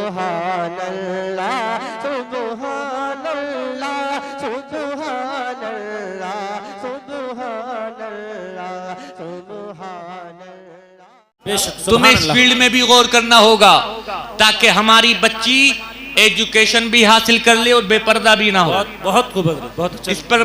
सुबहानल्लाह सुबहानल्लाह सुबहानल्लाह सुबहानल्लाह सुबहानल्लाह। तुम्हें इस फील्ड में भी गौर करना होगा ताकि हमारी बच्ची एजुकेशन भी हासिल कर ले और बेपर्दा भी ना हो। बहुत खूब, बहुत अच्छा। इस पर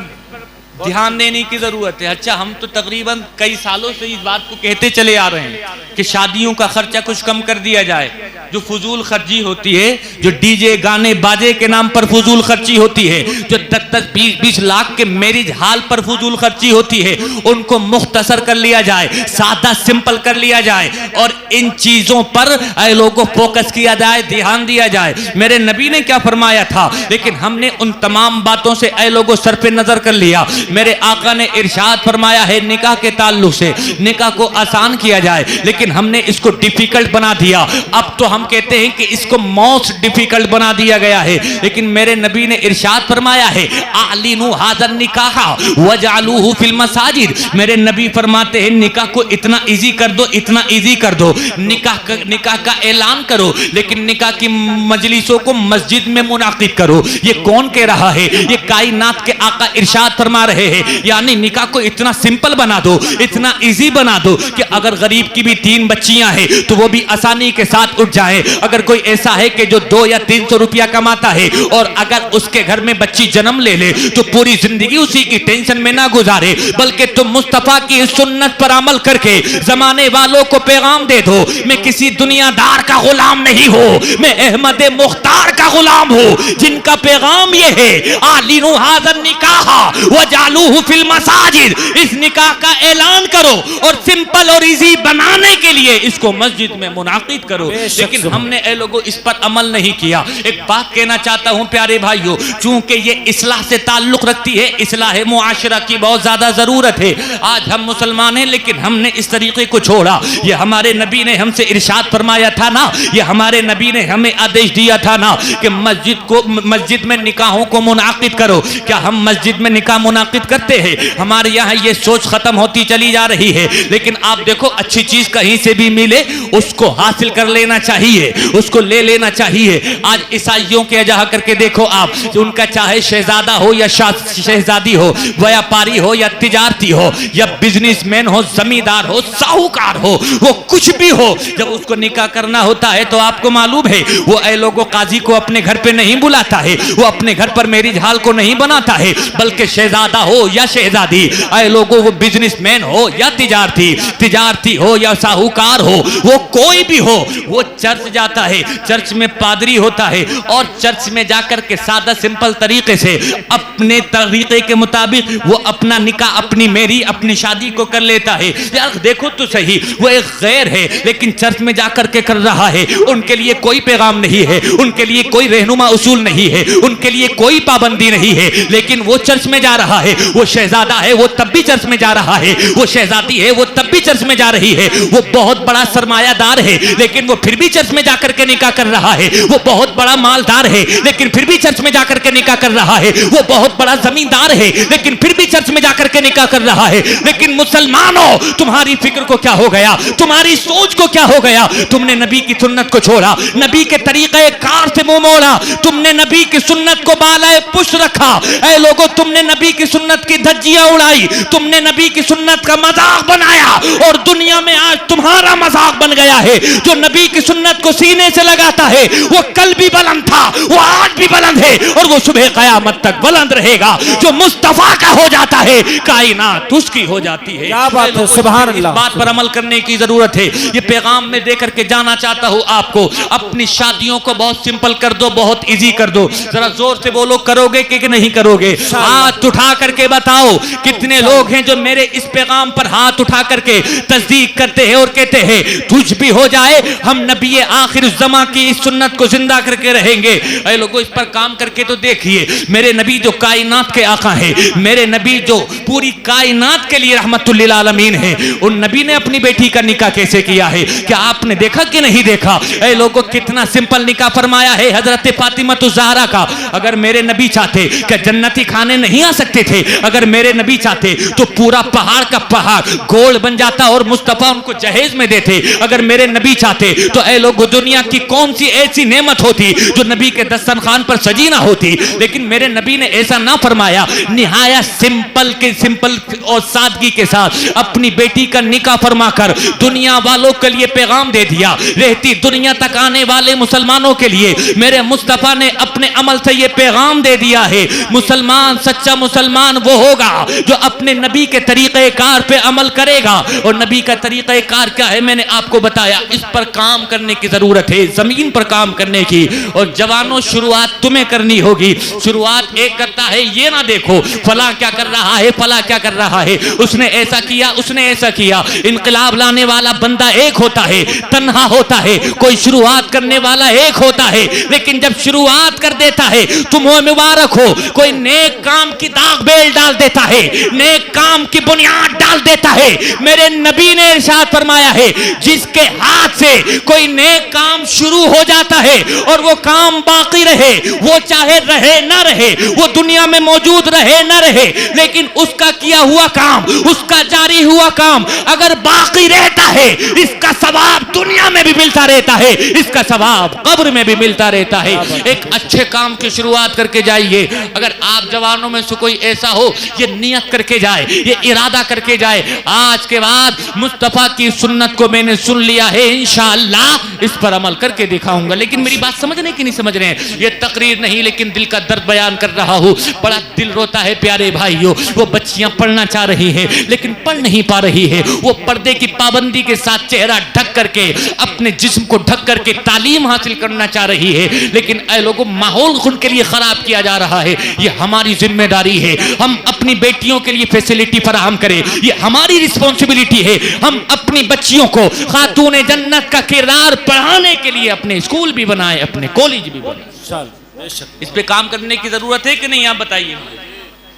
ध्यान देने की जरूरत है। अच्छा, हम तो तकरीबन कई सालों से इस बात को कहते चले आ रहे हैं कि शादियों का खर्चा कुछ कम कर दिया जाए। जो फजूल खर्ची होती है, जो डीजे गाने बाजे के नाम पर फजूल खर्ची होती है, जो 10-10, 20-20 लाख के मैरिज हाल पर फजूल खर्ची होती है, उनको मुख्तसर कर लिया जाए, सादा सिंपल कर लिया जाए और इन चीजों पर लोगों को फोकस किया जाए, ध्यान दिया जाए। मेरे नबी ने क्या फरमाया था, लेकिन हमने उन तमाम बातों से लोगों सर पे नजर कर लिया। मेरे आका ने इरशाद फरमाया है निकाह के ताल्लुक से निकाह को आसान किया जाए, लेकिन हमने इसको डिफिकल्ट बना दिया। अब तो हम कहते हैं कि इसको मोस्ट डिफिकल्ट बना दिया गया है। लेकिन मेरे नबी ने इरशाद फरमाया है आलिनु हाज़र निकाह वजअलूहु फिल मसाजिद। मेरे नबी फरमाते हैं निकाह को इतना इजी कर दो, इतना इजी कर दो। निकाह का ऐलान करो, लेकिन निकाह की मजलिसों को मस्जिद में मुनाकिद करो। ये कौन कह रहा है? ये कायनात के आका इरशाद फरमा रहे हैं। यानी निकाह को इतना सिंपल बना दो, इतना इजी बना दो कि अगर गरीब की भी 3 बच्चियां हैं तो वो भी आसानी के साथ उठ जाए। अगर कोई ऐसा है कि जो 200 या 300 रुपया कमाता है और अगर उसके घर में बच्ची जन्म ले ले तो पूरी जिंदगी उसी की टेंशन में ना गुजारे, बल्कि तुम मुस्तफा की सुन्नत पर अमल करके जमाने वालों को पैगाम दे दो मैं किसी दुनियादार का गुलाम नहीं हूं, मैं अहमद मुख्तार का गुलाम हूं, जिनका पैगाम ये है आलिनु हाज़र निकाह वजअलूहु फिल मसाजिद। इस निकाह का ऐलान करो और सिंपल और इजी बनाने के लिए इसको मस्जिद में मुनाकिद करो। लेकिन हमने लोगों इस पर अमल नहीं किया। एक बात कहना चाहता हूं प्यारे भाइयों, चूंकि ये इस्लाह से ताल्लुक रखती है, इस्लाह मुआशरा की बहुत ज्यादा जरूरत है। आज हम मुसलमान हैं लेकिन हमने इस तरीके को छोड़ा। ये हमारे नबी ने हमसे इरशाद फरमाया था ना, ये हमारे नबी ने हमें आदेश दिया था ना कि मस्जिद में निकाहों को मुनाकिद करो। क्या हम मस्जिद में निकाह मुनाकिद करते हैं? हमारे यहाँ ये सोच खत्म होती चली जा रही है। लेकिन आप देखो, अच्छी चीज कहीं से भी मिले उसको हासिल कर लेना चाहिए, उसको ले लेना चाहिए। आज ईसाइयों के यहाँ करके देखो आप, उनका चाहे शहजादा हो या शहजादी हो, व्यापारी हो या तिजारती हो या बिजनेसमैन हो, जमींदार हो, साहूकार हो, वो कुछ भी हो, जब उसको निकाह करना होता है तो आपको मालूम है वो लोगों काजी को अपने घर पे नहीं बुलाता है, वो अपने घर पर मैरिज हाल को नहीं बनाता है, बल्कि शहजादा हो या शहजादी, लोगों वो बिजनेसमैन हो या तिजारती हो या साहूकार हो, वो कोई भी हो, वो चर्च जाता है, चर्च में पादरी होता है और चर्च में जाकर के सादा सिंपल तरीके से अपने तरीके के मुताबिक वो अपना निकाह, अपनी मैरिज, अपनी शादी को कर लेता है। यार देखो तो सही, वो एक गैर है लेकिन चर्च में जाकर के कर रहा है। उनके लिए कोई पैगाम नहीं है, उनके लिए कोई रहनुमा उसूल नहीं है, उनके लिए कोई पाबंदी नहीं है, लेकिन वो चर्च में जा रहा है। वो शहजादा है वो तब भी चर्च में जा रहा है, वो शहजादी है वो तब भी चर्च में जा रही है, वो बहुत बड़ा सरमायादार है लेकिन वो फिर भी चर्च में जाकर के निकाह कर रहा है, वो बहुत बड़ा मालदार है लेकिन फिर भी चर्च में जाकर के निकाह कर रहा है, वो बहुत बड़ा जमींदार है लेकिन फिर भी चर्च में जाकर के निकाह कर रहा है। लेकिन मुसलमानों, तुम्हारी फिक्र को क्या हो गया, तुम्हारी सोच को क्या हो गया? तुमने नबी की सुन्नत को छोड़ा, नबी के तरीके कार से मुंह मोड़ा, तुमने नबी की सुन्नत को बालाए पुष्ट रखा। ऐ लोगों, तुमने नबी की सुन्नत की धज्जियां उड़ाई, तुमने नबी की सुन्नत का मजाक बनाया और दुनिया में आज तुम्हारा मजाक बन गया है। जो नबी की सुन्नत को सीने से लगाता है वो कल भी बुलंद था, वो आज भी बुलंद है और वो सुबह कयामत तक बुलंद रहेगा। जो मुस्तफा का हो जाता है कायनात उसकी हो जाती है। क्या बात है, सुभान अल्लाह। बात पर अमल करने की जरूरत है। ये पैगाम में देकर के जाना चाहता हूं आपको, अपनी शादियों को बहुत सिंपल कर दो, बहुत इजी कर दो। जरा जोर से बोलो, करोगे कि नहीं करोगे? हाथ उठा करके बताओ कितने लोग हैं जो मेरे इस पैगाम पर हाथ उठा करके तस्दीक करते हैं और कहते हैं कुछ भी हो जाए हम नबी आखिर ज़मा की इस सुन्नत को जिंदा करके रहेंगे। ऐ लोगों, इस पर काम करके तो देखिए, मेरे नबी जो कायनात के आका है, मेरे नबी जो पूरी कायनात के लिए रहमतुल लिल आलमीन है, उन नबी ने अपनी बेटी का निकाह कैसे किया है? क्या आपने देखा कि नहीं देखा? ऐ लोगों, कितना सिंपल निकाह फरमाया है हजरत फातिमा ज़हरा का। अगर मेरे नबी चाहते, क्या जन्नती खाने नहीं आ सकते थे? अगर मेरे नबी चाहते तो पूरा पहाड़ का पहाड़ गोल बन जाता और मुस्तफा उनको जहेज में देते। अगर मेरे नबी चाहते तो ऐ लोग, दुनिया की कौन सी ऐसी नेमत होती जो नबी के दस्तरखान पर सजी ना होती? लेकिन मेरे नबी ने ऐसा ना फरमाया। निहाया सिंपल और सादगी के साथ अपनी बेटी का निकाह फरमाकर दुनिया वालों के लिए पैगाम दे दिया। रहती दुनिया तक आने वाले मुसलमानों के लिए मेरे मुस्तफा ने अपने अमल से ये पैगाम दे दिया है, मुसलमान, सच्चा मुसलमान वो होगा जो अपने नबी के तरीक़े कार पे अमल करेगा। और नबी का तरीक़े कार क्या है मैंने आपको बताया। इस पर काम करने की जरूरत है, जमीन पर काम करने की। और जवानों, शुरुआत तुम्हें करनी होगी। शुरुआत एक करता है, ये ना देखो फला क्या कर रहा है, फला क्या कर रहा है, उसने ऐसा किया, उसने ऐसा किया। इनकलाब लाने वाला बंदा एक होता है, तन्हा होता है। कोई शुरुआत करने वाला एक होता है, लेकिन जब शुरुआत कर देता है तुम्हें मुबारक हो। कोई नेक काम की दाग बेल डाल देता है, नेक काम की बुनियाद डाल देता है। मेरे नबी ने इरशाद फरमाया है, जिसके हाथ से कोई नेक काम शुरू हो जाता है और वो काम बाकी रहे, वो चाहे रहे ना रहे, वो दुनिया में मौजूद रहे ना रहे, लेकिन उसका किया हुआ काम, उसका जारी हुआ काम अगर बाकी रहता है, इसका सवाब दुनिया में भी मिलता रहता है, इसका सवाब कब्र में भी मिलता रहता है। एक अच्छे काम की शुरुआत करके जाइए। अगर आप जवानों में से कोई ऐसा हो, ये नियत करके जाए, ये इरादा करके जाए, आज के बाद मुस्तफा की सुन्नत को मैंने सुन लिया है, इंशाअल्लाह इस पर अमल करके दिखाऊंगा। लेकिन मेरी बात समझ रहे कि नहीं समझ रहे हैं? ये तकरीर नहीं, लेकिन दिल का दर्द बयान कर रहा हूं। बड़ा दिल रोता है प्यारे भाइयों। वो बच्चियां पढ़ना चाह रही हैं लेकिन पढ़ नहीं पा रही है। वो पर्दे की पाबंदी के साथ चेहरा ढक करके, अपने जिस्म को ढक करके तालीम हासिल करना चाह रही है, लेकिन ऐ लोगों, माहौल उनके लिए खराब किया जा रहा है। ये हमारी जिम्मेदारी है, हम अपनी बेटियों के लिए फैसिलिटी फराहम करें। ये हमारी रिस्पॉन्सिबिलिटी है, हम अपनी बच्चियों को खातून जन्नत का किरदार पढ़ाने के लिए अपने स्कूल भी बनाए, अपने कॉलेज भी बनाए। इस पे काम करने की जरूरत है कि नहीं? आप बताइए,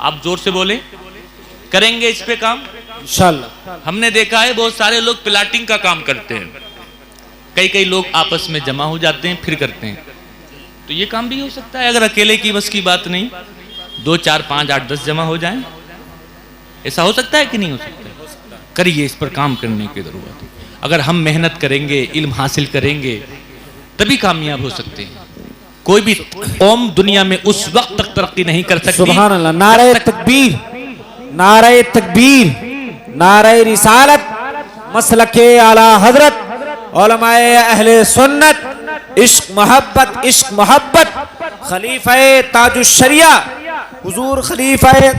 आप जोर से बोले। करेंगे इस पे काम इंशाअल्लाह। हमने देखा है बहुत सारे लोग प्लाटिंग का काम करते हैं, कई लोग आपस में जमा हो जाते हैं फिर करते हैं। तो ये काम भी हो सकता है, अगर अकेले की बस की बात नहीं, 2 4 5 8 10 जमा हो जाएं, ऐसा हो सकता है कि नहीं हो सकता? करिए, इस पर काम करने की जरूरत है। अगर हम मेहनत करेंगे, इल्म हासिल करेंगे, तभी कामयाब हो सकते हैं। कोई भी कौम दुनिया में उस वक्त तक तरक्की नहीं कर सकती। सुभान अल्लाह। नारे तकबीर, नारे तकबीर, नारे रिसालत, मसलके आला हजरत, उलमाए अहले सुन्नत, इश्क मोहब्बत, खलीफाए ताजुश शरिया, हुजूर खलीफाए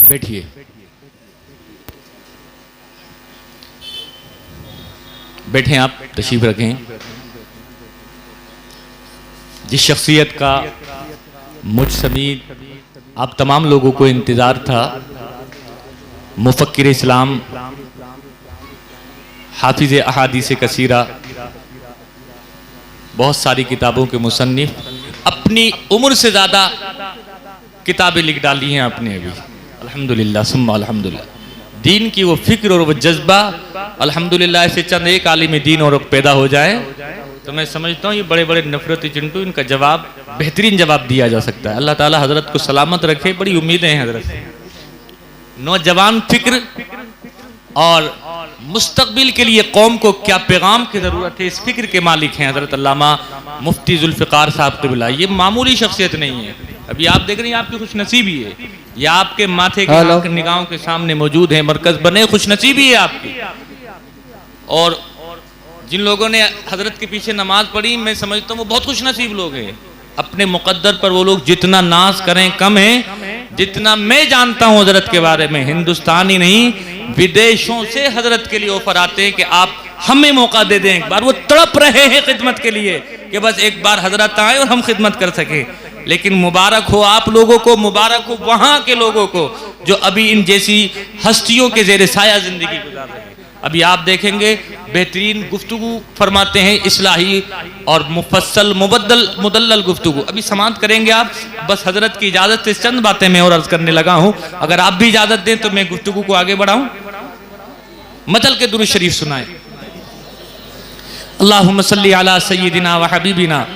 बैठिए। बैठे, आप तशरीफ रखें। जिस शख्सियत का मुझ समेत आप तमाम लोगों को इंतज़ार था, मुफक्किर इस्लाम, हाफिज़ अहादीस कसीरा, बहुत सारी किताबों के मुसन्निफ, अपनी उम्र से ज़्यादा किताबें लिख डाली हैं आपने अभी, अल्हम्दुलिल्लाह सुम्मा अल्हम्दुलिल्लाह। दीन की वो फिक्र और वो जज्बा, अल्हम्दुलिल्लाह, ऐसे चंद एक आलिम दीन और पैदा हो जाए तो मैं समझता हूँ ये बड़े बड़े नफरती चिंटू, इनका जवाब बेहतरीन जवाब दिया जा सकता है। अल्लाह ताला हजरत को सलामत रखे, बड़ी उम्मीदें हैं हजरत से। नौजवान फिक्र और मुस्तकबिल के लिए कौम को क्या पैगाम की ज़रूरत है, इस फिक्र के मालिक हैं हजरत अल्लामा मुफ्ती जुल्फ़िकार साहब क़िबला। ये मामूली शख्सियत नहीं है। अभी आप देख रहे हैं, आपकी खुशनसीबी है, ये आपके माथे के निगाहों के सामने मौजूद है, मरकज बने, खुशनसीबी है आपकी। और जिन लोगों ने हजरत के पीछे नमाज पढ़ी, मैं समझता हूँ वो बहुत खुशनसीब लोग हैं। अपने मुक़द्दर पर वो लोग जितना नाज करें कम है। जितना मैं जानता हूँ हजरत के बारे में, हिंदुस्तान ही नहीं विदेशों से हजरत के लिए ऑफर आते हैं कि आप हमें मौका दे दें एक बार। वो तड़प रहे हैं खिदमत के लिए कि बस एक बार हजरत आए और हम खिदमत कर सके। लेकिन मुबारक हो आप लोगों को, मुबारक हो वहाँ के लोगों को जो अभी इन जैसी हस्तियों के ज़ेर साया ज़िंदगी गुजार रहे हैं। अभी आप देखेंगे बेहतरीन गुफ्तगू फरमाते हैं, इस्लाही और मुफस्सल मुदल्लल गुफ्तगू। अभी समाप्त करेंगे आप, बस हजरत की इजाज़त से चंद बातें मैं और अर्ज करने लगा हूँ। अगर आप भी इजाज़त दें तो मैं गुफ्तगू को आगे बढ़ाऊँ। मतल के दुरूद शरीफ सुनाए। अल्लाहुम्मा सल्ली अला सय्यिदिना व हबीबिना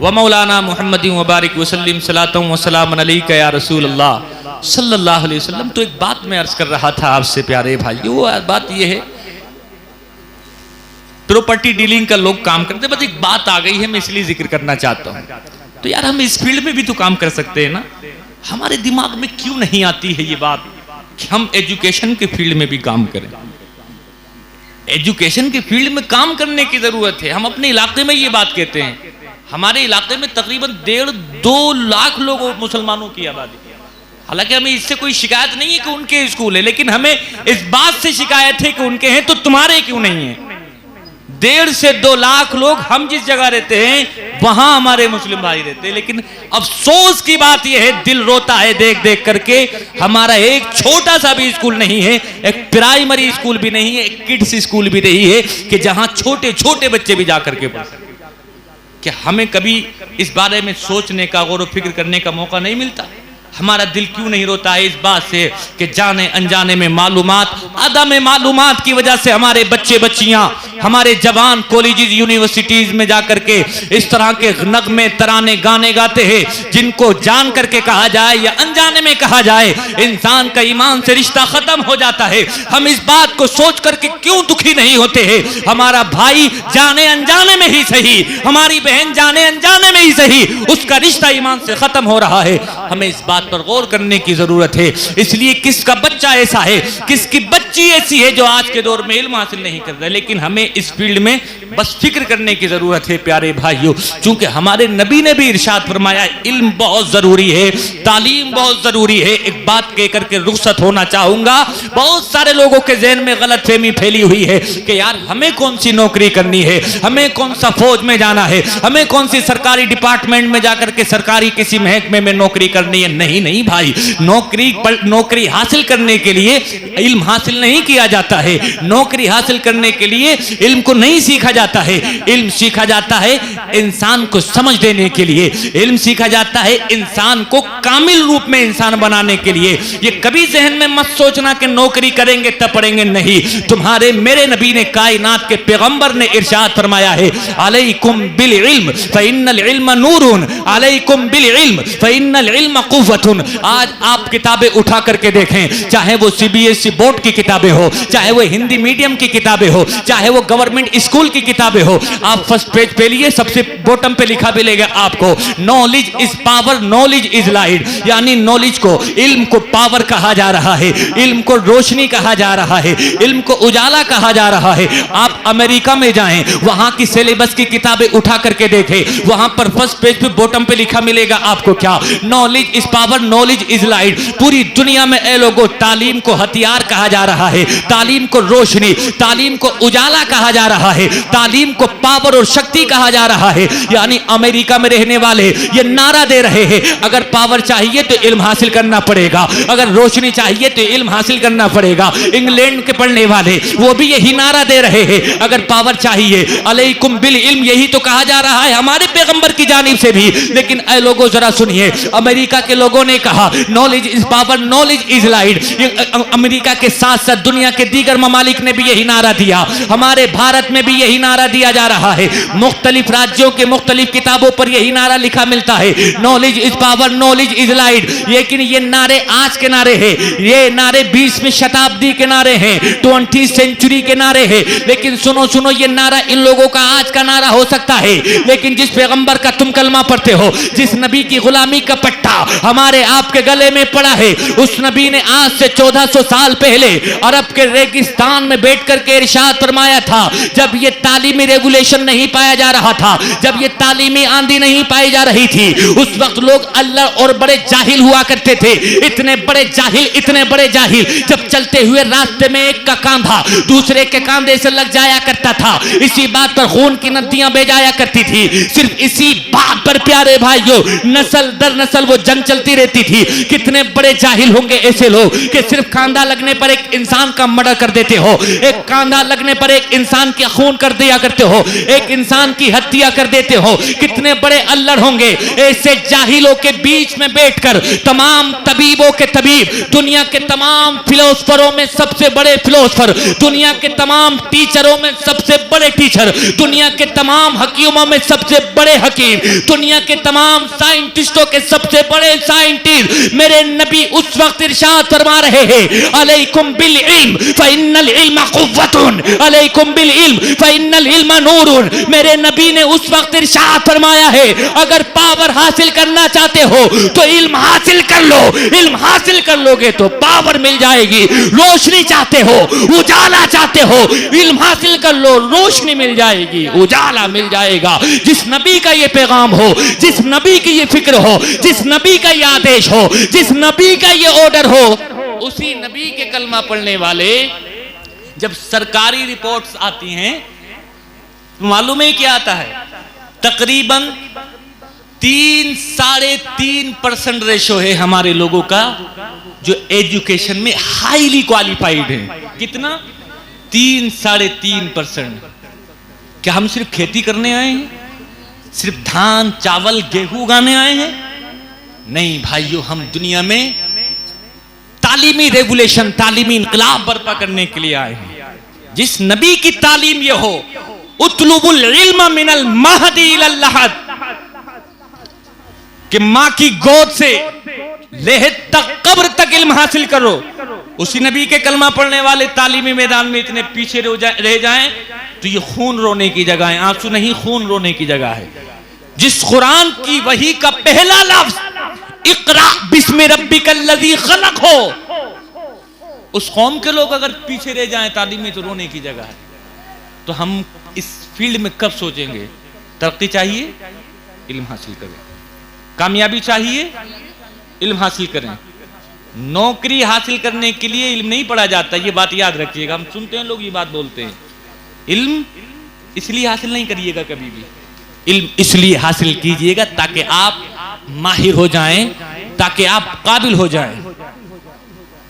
व मौलाना मुहम्मदिन व बारिक वसल्लिम सलातन व सलामन अलैका या रसूल अल्लाह सल्लल्लाहु अलैहि वसल्लम। तो एक बात मैं अर्ज कर रहा था आपसे प्यारे भाइयों, वो बात ये है, प्रॉपर्टी डीलिंग का लोग काम करते, बस एक बात आ गई है मैं इसलिए जिक्र करना चाहता हूँ। तो यार हम इस फील्ड में भी तो काम कर सकते हैं ना। हमारे दिमाग में क्यों नहीं आती है ये बात कि हम एजुकेशन के फील्ड में भी काम करें। एजुकेशन के फील्ड में काम करने की जरूरत है। हम अपने इलाके में ये बात कहते हैं, हमारे इलाके में तकरीबन 1.5-2 लाख लोगों मुसलमानों की आबादी। हालांकि हमें इससे कोई शिकायत नहीं है कि उनके स्कूल है, लेकिन हमें इस बात से शिकायत है कि उनके हैं तो तुम्हारे क्यों नहीं है। 1.5 से 2 लाख लोग हम जिस जगह रहते हैं वहां हमारे मुस्लिम भाई रहते हैं। लेकिन अफसोस की बात यह है, दिल रोता है देख देख करके, हमारा एक छोटा सा भी स्कूल नहीं है, एक प्राइमरी स्कूल भी नहीं है, एक किड्स स्कूल भी नहीं है कि जहां छोटे छोटे बच्चे भी जाकर के पढ़ सकें। कि हमें कभी इस बारे में सोचने का, गौर व फिक्र करने का मौका नहीं मिलता। हमारा दिल क्यों नहीं रोता है इस बात से कि जाने अनजाने में मालूमात, अदम मालूमात की वजह से हमारे बच्चे बच्चियां, हमारे जवान कॉलेजेस यूनिवर्सिटीज में जाकर के इस तरह के नगमे तराने गाने गाते हैं जिनको जान करके कहा जाए या अनजाने में कहा जाए इंसान का ईमान से रिश्ता खत्म हो जाता है। हम इस बात को सोच करके क्यों दुखी नहीं होते हैं। हमारा भाई जाने अनजाने में ही सही, हमारी बहन जाने अनजाने में ही सही, उसका रिश्ता ईमान से खत्म हो रहा है। हमें इस बात पर गौर करने की जरूरत है। इसलिए किसका बच्चा ऐसा है, किसकी बच्ची ऐसी है जो आज के दौर में इल्म हासिल नहीं कर रहा, लेकिन हमें इस फील्ड में बस फिक्र करने की जरूरत है प्यारे भाइयों। चूंकि हमारे नबी ने भी इरशाद फरमाया इल्म बहुत जरूरी है, तालीम बहुत जरूरी है। एक बात कह करके रुखसत होना चाहूंगा। बहुत सारे लोगों के जहन में गलतफहमी फैली हुई है कि यार हमें कौन सी नौकरी करनी है, हमें कौन सा फौज में जाना है, हमें कौन सी सरकारी डिपार्टमेंट में जाकर के सरकारी किसी महकमे में नौकरी करनी है। नहीं भाई, नौकरी हासिल करने के लिए इल्म हासिल नहीं किया जाता है। नौकरी हासिल करने के लिए इल्म को नहीं सीखा जाता है। इल्म सीखा जाता है इंसान को समझ देने के लिए, इल्म सीखा जाता है इंसान को कामिल रूप में इंसान बनाने के लिए। ये कभी जहन में मत सोचना कि नौकरी करेंगे तब पढ़ेंगे, नहीं। तुम्हारे मेरे नबी ने, कायनात के पैगंबर ने इरशाद फरमाया है अलैकुम बिल इल्म फइन्नल इल्म नूरुन, अलैकुम बिल इल्म फइन्नल इल्म कुव्वतुन। आज आप किताबें उठा करके देखें, चाहे वो सीबीएसई बोर्ड की किताबें हो, चाहे वो हिंदी मीडियम की किताबें हो, चाहे वो गवर्नमेंट स्कूल की किताबें हो, आप फर्स्ट पेज पे लिए सबसे बॉटम पे लिखा मिलेगा आपको knowledge is power, knowledge is light. यानी नॉलेज को, इल्म को पावर कहा जा रहा है, इल्म को रोशनी कहा जा रहा है, इल्म को उजाला कहा जा रहा है। आप अमेरिका में जाएं, वहां की सिलेबस की किताबें उठा करके देखें, वहां पर फर्स्ट पेज पे बॉटम पे लिखा मिलेगा आपको क्या, knowledge is power, knowledge is light. पूरी दुनिया में ए लोगों तालीम को हथियार कहा जा रहा है, तालीम को रोशनी, तालीम को उजाला कहा जा रहा है, तालीम को पावर और शक्ति कहा जा रहा है। यानी अमेरिका में रहने वाले ये नारा दे रहे हैं अगर पावर चाहिए तो इल्म हासिल करना पड़ेगा, अगर रोशनी चाहिए तो इल्म हासिल करना पड़ेगा। इंग्लैंड के पढ़ने वाले वो भी यही नारा दे रहे हैं अगर पावर चाहिए अलैकुम बिल इल्म, यही तो कहा जा रहा है हमारे पैगंबर की जानिब से भी। लेकिन ए लोगों जरा सुनिए, अमेरिका के लोगों ने कहा knowledge is power, knowledge is light. America के साथ साथ दुनिया के दीगर ममालिक ने भी यही नारा दिया, हमारे भारत में भी यही नारा दिया जा रहा है। मुख्तलिफ राज्यों के मुख्तलिफ किताबों पर यही नारा लिखा मिलता है knowledge is power, knowledge is light. लेकिन ये नारे आज के नारे हैं, ये नारे 20वीं शताब्दी के नारे हैं, 20th सेंचुरी के नारे हैं। लेकिन सुनो सुनो, ये नारा इन लोगों का आज का नारा हो सकता है, लेकिन जिस पैगंबर का तुम कलमा पढ़ते हो, जिस नबी की गुलामी का पट्टा हमारे आपके गले में पड़ा है। उस नबी ने आज से 1400 साल पहले अरब के रेगिस्तान में बैठ करके इरशाद फरमाया था, जब ये तालीमी रेगुलेशन नहीं पाया जा रहा था, जब ये तालीमी आंधी नहीं पाई जा रही थी, उस वक्त लोग अल्लाह और बड़े जाहिल हुआ करते थे। इतने बड़े जाहिल, जब चलते हुए रास्ते में एक का कांधा दूसरे के कांधे से लग जाया करता था, इसी बात पर खून की नदियां बह जाया करती थी। सिर्फ इसी बात पर प्यारे भाइयों नस्ल दर नस्ल वो जंग चलती रहती थी। कितने बड़े जाहिल होंगे ऐसे लोग कि सिर्फ कांधा लगने पर एक इंसान का मर्डर कर देते हो, एक कांधा लगने पर एक इंसान के खून कर दिया करते हो, एक इंसान की हत्या कर देते हो। कितने बड़े अल्लड़ होंगे ऐसे जाहिलों के बीच में बैठकर तमाम तबीबों के तबीब, दुनिया के तमाम फिलोसफरों में सबसे बड़े फिलोसफर, दुनिया के तमाम टीचरों में सबसे बड़े टीचर, दुनिया के तमाम हकीमों में सबसे बड़े हकीम, दुनिया के तमाम साइंटिस्टों के सबसे बड़े साइंटिस्ट मेरे नबी उस वक्त इरशाद फरमा रहे हैं, अलैकुम बिल इल्म फइन्नल इल्म कुव्वतुन, अलैकुम बिल इल्म फइन्नल इल्म नूरुन। मेरे नबी ने उस वक्त इरशाद फरमाया है, अगर पावर हासिल करना चाहते हो तो इल्म हासिल कर लो, इल्म हासिल कर लोगे तो पावर मिल जाएगी। रोशनी चाहते हो, उजाला चाहते हो, इल्म हासिल कर लो, रोशनी मिल जाएगी, उजाला मिल जाएगा। जिस नबी का ये पैगाम हो, जिस नबी की ये फिक्र हो, जिस नबी का ये आदेश हो, जिस नबी का ये ऑर्डर हो, उसी नबी के कलमा पढ़ने वाले जब सरकारी रिपोर्ट्स आती हैं तो मालूम है क्या आता है, तकरीबन 3-3.5% रेशो है हमारे लोगों का जो एजुकेशन में हाईली क्वालिफाइड है। कितना? 3-3.5%। क्या हम सिर्फ खेती करने आए हैं, सिर्फ धान चावल गेहूं उगाने आए हैं? नहीं भाइयों, हम दुनिया में तालीमी रेगुलेशन, तालीमी इंकलाब बर्पा करने के लिए आए हैं। जिस नबी की तालीम ये हो, उतलुबुल इल्म मिनल महदी इलल लहद, कि मां की गोद से लेहद तक, कब्र तक इल्म हासिल करो। उसी नबी के कलमा पढ़ने वाले तालीमी मैदान में इतने पीछे रह जाएं तो ये खून रोने की जगह है, आंसू नहीं, खून रोने की जगह है। जिस कुरान की वही का पहला लफ्ज इक़रा बिस्मि रब्बिकल्लज़ी खलक़ हो, उस कौम के लोग अगर पीछे रह जाएं तालीमी तो रोने की जगह है। तो हम इस फील्ड में कब सोचेंगे? तरक्की चाहिए, इल्म हासिल करें। कामयाबी चाहिए, इल्म हासिल करें। नौकरी हासिल करने के लिए इल्म नहीं पढ़ा जाता, ये बात याद रखिएगा। हम सुनते हैं लोग ये बात बोलते हैं, इल्म इसलिए हासिल नहीं करिएगा कभी भी, इल्म इसलिए हासिल कीजिएगा ताकि आप माहिर हो जाएं, ताकि आप काबिल हो जाएं।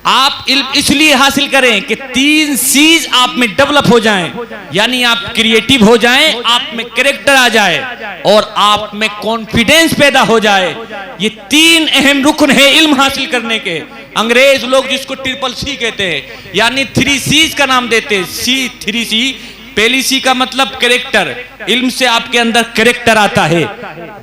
आप इल्म इसलिए हासिल करें कि 3 चीज आप में डेवलप हो जाएं, यानी आप क्रिएटिव हो जाएं, आप में कैरेक्टर आ जाए और आप में कॉन्फिडेंस पैदा हो जाए। ये 3 अहम रुकन है इल्म हासिल करने के। अंग्रेज लोग जिसको CCC कहते हैं, यानी 3 C's का नाम देते हैं। 3 C, पहली सी का मतलब कैरेक्टर, इल्म से आपके अंदर कैरेक्टर आता है।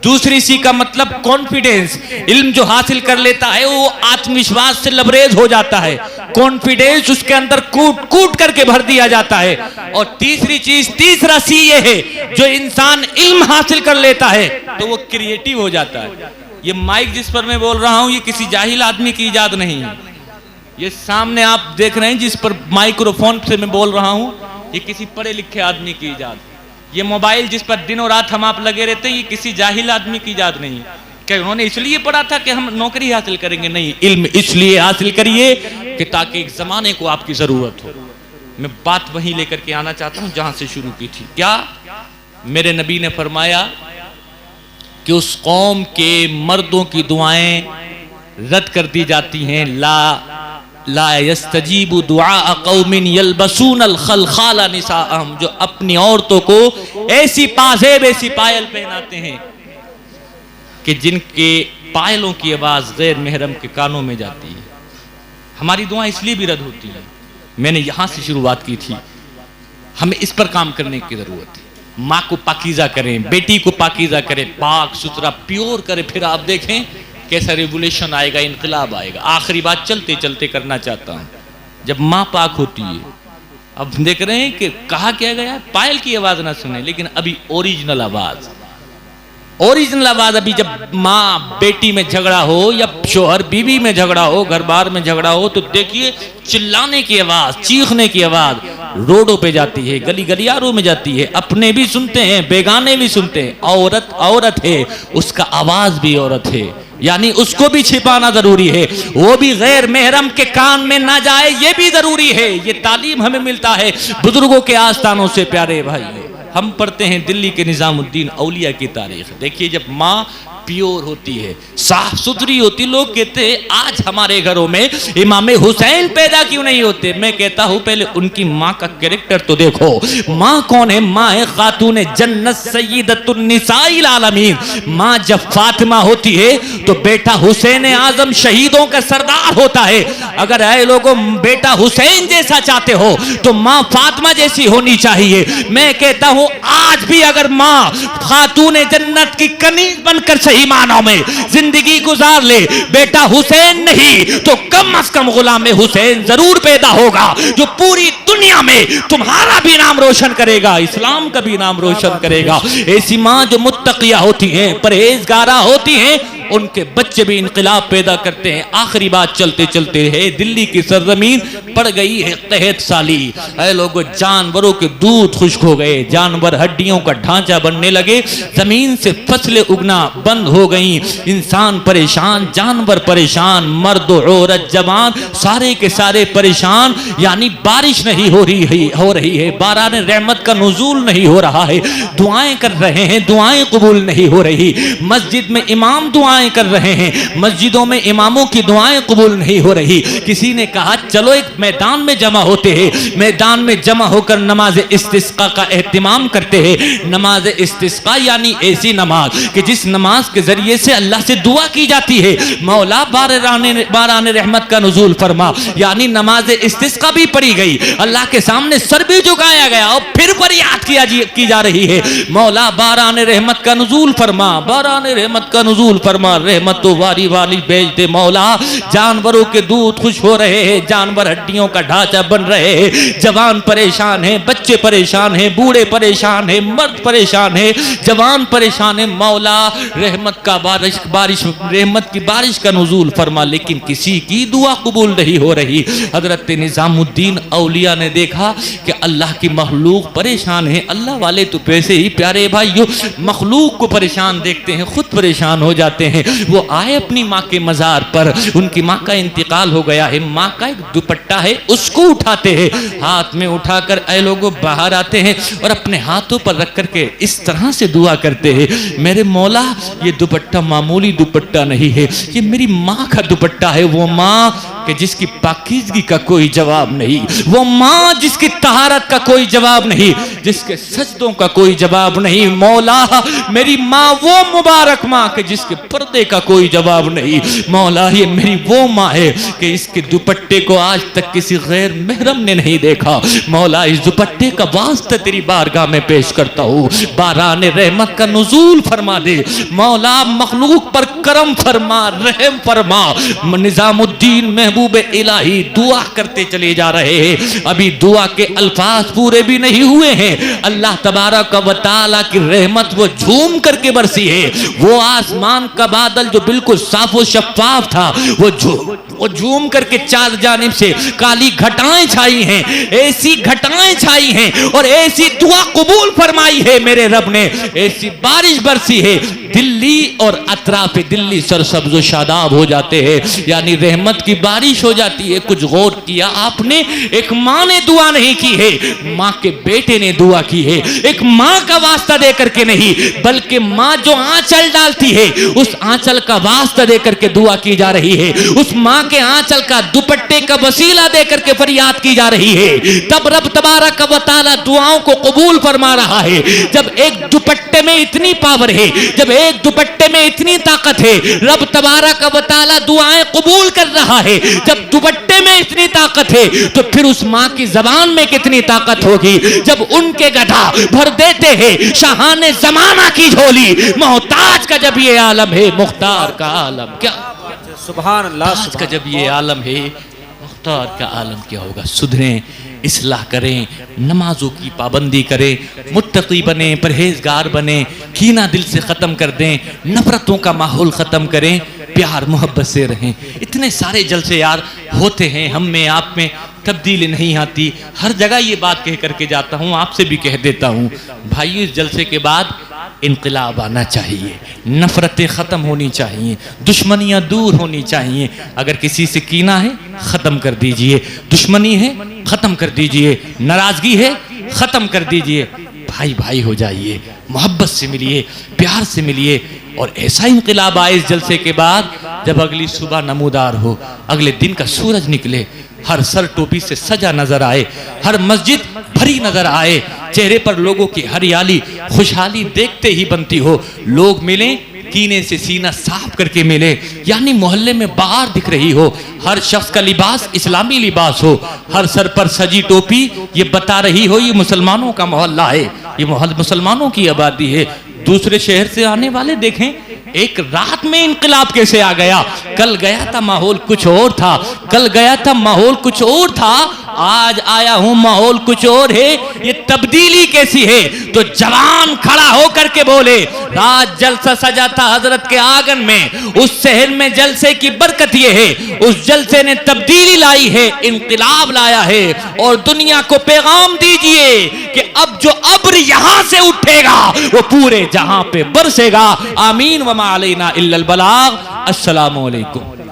दूसरी सी का मतलब कॉन्फिडेंस, इल्म जो हासिल कर लेता है वो आत्मविश्वास से लबरेज हो जाता है, कॉन्फिडेंस उसके अंदर कूट कूट करके भर दिया जाता है। और तीसरी चीज, तीसरा सी ये है, जो इंसान इल्म हासिल कर लेता है तो वो क्रिएटिव हो जाता है। ये माइक जिस पर मैं बोल रहा हूं ये किसी जाहिल आदमी की इजाद नहीं है। ये सामने आप देख रहे हैं जिस पर माइक्रोफोन से मैं बोल रहा हूं, ये किसी पढ़े लिखे आदमी की इजाद। ये मोबाइल जिस पर दिनों रात हम आप लगे रहते हैं, ये किसी जाहिल आदमी की इजाद नहीं। क्या उन्होंने इसलिए पढ़ा था कि हम नौकरी हासिल करेंगे? नहीं, इल्म इसलिए हासिल करिए कि ताकि एक जमाने को आपकी जरूरत हो। मैं बात वहीं लेकर के आना चाहता हूं जहां से शुरू की थी। क्या मेरे नबी ने फरमाया कि उस कौम के मर्दों की दुआएं रद्द कर दी जाती हैं। ला यस्तजीबु दुआ कौमिन यलबसून अलखलखाला निसाअहम, जो अपनी औरतों को ऐसी पाजेब, ऐसी पायल पहनाते हैं कि जिनके पायलों की आवाज गैर महरम के कानों में जाती है। हमारी दुआ इसलिए भी रद्द होती है। मैंने यहां से शुरुआत की थी, हमें इस पर काम करने की जरूरत है। माँ को पाकीज़ा करें, बेटी को पाकीज़ा करें, पाक सुथरा प्योर करें, फिर आप देखें कैसा रेवोल्यूशन आएगा, इनकलाब आएगा। आखिरी बात चलते चलते करना चाहता हूं, जब माँ पाक होती है, अब देख रहे हैं कि कहा क्या गया, पायल की आवाज ना सुने लेकिन अभी ओरिजिनल आवाज, ओरिजिनल आवाज अभी जब माँ बेटी में झगड़ा हो या शोहर बीवी में झगड़ा हो, घर बार में झगड़ा हो, तो देखिए चिल्लाने की आवाज, चीखने की आवाज रोडों पे जाती है, गली गलियारों में जाती है, अपने भी सुनते हैं, बेगाने भी सुनते हैं। औरत औरत है, उसका आवाज भी औरत है, यानी उसको भी छिपाना जरूरी है, वो भी गैर महरम के कान में ना जाए, ये भी जरूरी है। ये तालीम हमें मिलता है बुजुर्गों के आस्थानों से। प्यारे भाई, हम पढ़ते हैं दिल्ली के निजामुद्दीन औलिया की तारीख। देखिए जब माँ प्योर होती है, साफ सुथरी होती, लोग कहते हैं आज हमारे घरों में इमाम हुसैन पैदा क्यों नहीं होते। मैं कहता हूं पहले उनकी माँ का कैरेक्टर तो देखो। माँ कौन है? माँ है खातून जन्नत सय्यदतुन निसाइल आलमीन। माँ जब फातिमा होती है तो बेटा हुसैन आजम शहीदों का सरदार होता है। अगर ऐ लोगों बेटा हुसैन जैसा चाहते हो तो माँ फातिमा जैसी होनी चाहिए। मैं कहता हूं आज भी अगर माँ खातून जन्नत की कनीज बनकर सही मानों में जिंदगी गुजार ले, बेटा हुसैन नहीं तो कम अज कम गुलाम हुसैन जरूर पैदा होगा, जो पूरी दुनिया में तुम्हारा भी नाम रोशन करेगा, इस्लाम का भी नाम रोशन करेगा। ऐसी माँ जो मुत्तकिया होती हैं, परहेजगारा होती हैं, उनके बच्चे भी इनकलाब पैदा करते हैं। आखिरी बात चलते चलते है, दिल्ली की सरजमीन पड़ गई है कहत साली। ऐ लोगों, जानवरों के दूध खुश्क हो गए, जानवर हड्डियों का ढांचा बनने लगे, जमीन से फसलें उगना बंद हो गई, इंसान परेशान, जानवर परेशान, मर्द औरत जवान सारे के सारे परेशान। यानी बारिश नहीं हो रही है, बारान रहमत का नुज़ूल नहीं हो रहा है, दुआएं कर रहे हैं, दुआएं कबूल नहीं हो रही। मस्जिद में इमाम दुआएं कर रहे हैं, मस्जिदों में इमामों की दुआएं कबूल नहीं हो रही। किसी ने कहा चलो एक मैदान में जमा होते हैं, मैदान में जमा होकर नमाज इस्तिस्का का एहतिमाम करते हैं। नमाज इस्तिस्का यानी ऐसी नमाज कि जिस नमाज के जरिए से अल्लाह से दुआ की जाती है, मौला बारान रहमत का नुज़ूल फरमा। यानी नमाज इस्तिस्का भी पढ़ी गई, अल्लाह के सामने सर भी झुकाया गया और फिर फरियाद की जा रही है, मौला बारान रहमत का नुज़ूल फरमा, बारान रहमत का नुज़ूल फरमा, रहमत तो वारी वाली भेज दे मौला। जानवरों के दूध खुश हो रहे हैं, जानवर हड्डियों का ढांचा बन रहे हैं, जवान परेशान है, बच्चे परेशान है, बूढ़े परेशान है, मर्द परेशान है, जवान परेशान है। मौला रहमत का बारिश रहमत की बारिश का नुज़ूल फरमा, लेकिन किसी की दुआ कबूल नहीं हो रही। हजरत निजामुद्दीन औलिया ने देखा कि अल्लाह की मखलूक परेशान है। अल्लाह वाले तो वैसे ही प्यारे भाइयों मखलूक को परेशान देखते हैं, खुद परेशान हो जाते हैं। वो आए अपनी माँ के मजार पर, उनकी माँ का इंतकाल हो गया है, माँ का एक दुपट्टा है उसको उठाते हैं, हाथ में उठाकर ऐ लोगों बाहर आते हैं और अपने हाथों पर रख करके इस तरह से दुआ करते हैं, मेरे मौला ये दुपट्टा मामूली दुपट्टा नहीं है, ये मेरी माँ का दुपट्टा है। वो माँ कि जिसकी पाकीज़गी का कोई जवाब नहीं, वो माँ जिसकी तहारत का कोई जवाब नहीं, जिसके सजदों का कोई जवाब नहीं। मौला मेरी माँ वो मुबारक माँ कि जिसके पर्दे का कोई जवाब नहीं। मौला ये मेरी वो माँ है कि इसके दुपट्टे को आज तक किसी गैर महरम ने नहीं देखा। मौला इस दुपट्टे का वास्ता तेरी बारगाह में पेश करता हूँ, बारान रहमत का नुज़ूल फरमा दे मौला, मखलूक पर करम फरमा, रहम फरमा। निजामुद्दीन महबूब इलाही दुआ करते चले जा रहे हैं, अभी दुआ के अल्फाज पूरे भी नहीं हुए हैं। अल्लाह तबारक व तआला की रहमत वो झूम करके बरसी है। वो आसमान का बादल जो बिल्कुल साफ व शफ्फाफ था, वो झूम करके चार जानिब से काली घटाएं छाई हैं, ऐसी घटाएं छाई हैं और ऐसी दुआ कबूल फरमाई है मेरे रब ने, ऐसी बारिश बरसी है, दिल्ली और अतराफ दिल्ली सरसब्ज़ व शादाब हो जाते हैं, यानी रहमत की बारिश हो जाती है। कुछ गौर किया आपने, एक माँ ने दुआ नहीं की है, माँ के बेटे ने दुआ की है। एक माँ का वास्ता दे करके नहीं, बल्कि माँ जो आंचल डालती है उस आंचल का वास्ता दे करके दुआ की जा रही है, उस माँ के आंचल का दुपट्टे का वसीला दे करके फरियाद की जा रही है। तब रब तबारक व तआला दुआओं को कबूल फरमा रहा है। जब एक दुपट्टे में इतनी पावर है, जब एक दुपट्टे में इतनी ताकत है, रब तबारक व तआला दुआएं कबूल कर रहा है। जब दुपट्टे में इतनी ताकत है तो फिर उस माँ की जबान में कितनी ताकत होगी, जब उनके गधा भर देते हैं शाहाने जमाना की झोली। मोहताज का जब ये आलम है, मुख्तार का आलम क्या, सुभान अल्लाह, आज का जब ये आलम है, मुख्तार का आलम क्या होगा। सुधरें इस्लाह करें, नमाजों की पाबंदी करें, मुत्तकी बने, परहेजगार बने, कीना दिल से ख़त्म कर दें, नफ़रतों का माहौल ख़त्म करें, प्यार मोहब्बत से रहें। इतने सारे जलसे यार होते हैं, हम में आप में तब्दीली नहीं आती। हर जगह ये बात कह करके जाता हूँ, आपसे भी कह देता हूँ भाई, इस जलसे के बाद इनकलाब आना चाहिए, नफ़रतें ख़त्म होनी चाहिए, दुश्मनियाँ दूर होनी चाहिए। अगर किसी से कीना है ख़त्म कर दीजिए, दुश्मनी है ख़त्म कर दीजिए, नाराज़गी है ख़त्म कर दीजिए, भाई भाई हो जाइए, मोहब्बत से मिलिए, प्यार से मिलिए। और ऐसा इनकलाब आए इस जलसे के बाद जब अगली सुबह नमूदार हो, अगले दिन का सूरज निकले, हर सर टोपी से सजा नजर आए, हर मस्जिद भरी नजर आए, चेहरे पर लोगों की हरियाली खुशहाली देखते ही बनती हो, लोग मिले कीने से सीना साफ करके मिले, यानी मोहल्ले में बाहर दिख रही हो, हर शख्स का लिबास इस्लामी लिबास हो, हर सर पर सजी टोपी ये बता रही हो ये मुसलमानों का मोहल्ला है, ये मुसलमानों की आबादी है। दूसरे शहर से आने वाले देखें एक रात में इनकलाब कैसे आ गया। कल गया था माहौल कुछ और था, कल गया था माहौल कुछ और था, आज आया हूं माहौल कुछ और है। ये तब्दीली कैसी है? तो जवान खड़ा होकर के बोले, रात जलसा सजा था हजरत के आंगन में, उस शहर में जलसे की बरकत ये है, उस जलसे ने तब्दीली लाई है, इनकलाब लाया है। और दुनिया को पैगाम दीजिए कि अब जो अब्र यहां से उठेगा वो पूरे जहां पे बरसेगा। आमीन व मा अलैना इल्लल बलाग। अस्सलामु अलैकुम।